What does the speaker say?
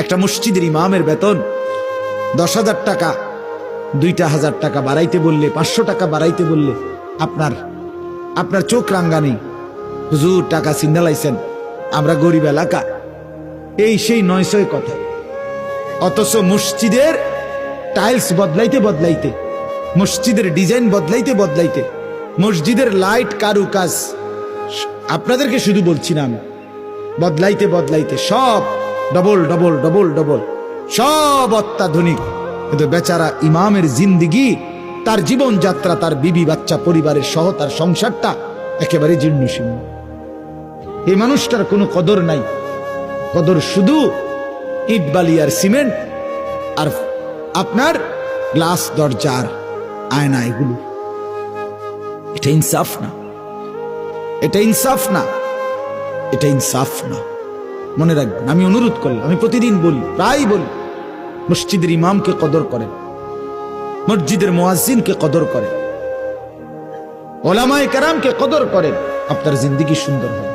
একটা মসজিদের ইমামের বেতন 10,000 টাকা, 2,000 টাকা বাড়াইতে বললে, 500 টাকা বাড়াইতে বললে আপনার চোখ রাঙ্গা নেই। হুজুর টাকা সিন্দালাইছেন, আমরা গরিব এলাকা, এই সেই 900 কথা। অথচ মসজিদের টাইলস বদলাইতে বদলাইতে, মসজিদের ডিজাইন বদলাইতে বদলাইতে, মসজিদের লাইট কারুকাজ, আপনাদেরকে শুধু বলছি না আমি, বদলাইতে বদলাইতে সব ডবল ডবল ডবল ডবল, সব অত্যাধুনিক। কিন্তু বেচারা ইমামের জিন্দিগি, তার জীবনযাত্রা, তার বিবি বাচ্চা পরিবারের সহ তার সংসারটা একেবারে জীর্ণশীর্ণ। এই মানুষটার কোনো কদর নাই, কদর শুধু ইট বালি আর সিমেন্ট আর আপনার গ্লাস দরজার আয়না, এগুলো। এটা ইনসাফ না, এটা ইনসাফ না, এটা ইনসাফ না। মনে রাখবেন, আমি অনুরোধ করলাম, আমি প্রতিদিন বলি, প্রায় বলি, মসজিদের ইমামকে কদর করেন, মসজিদের মুয়াজ্জিনকে কদর করেন, ওলামায়ে কেরামকে কদর করেন, আপনার জিন্দেগি সুন্দর হবে।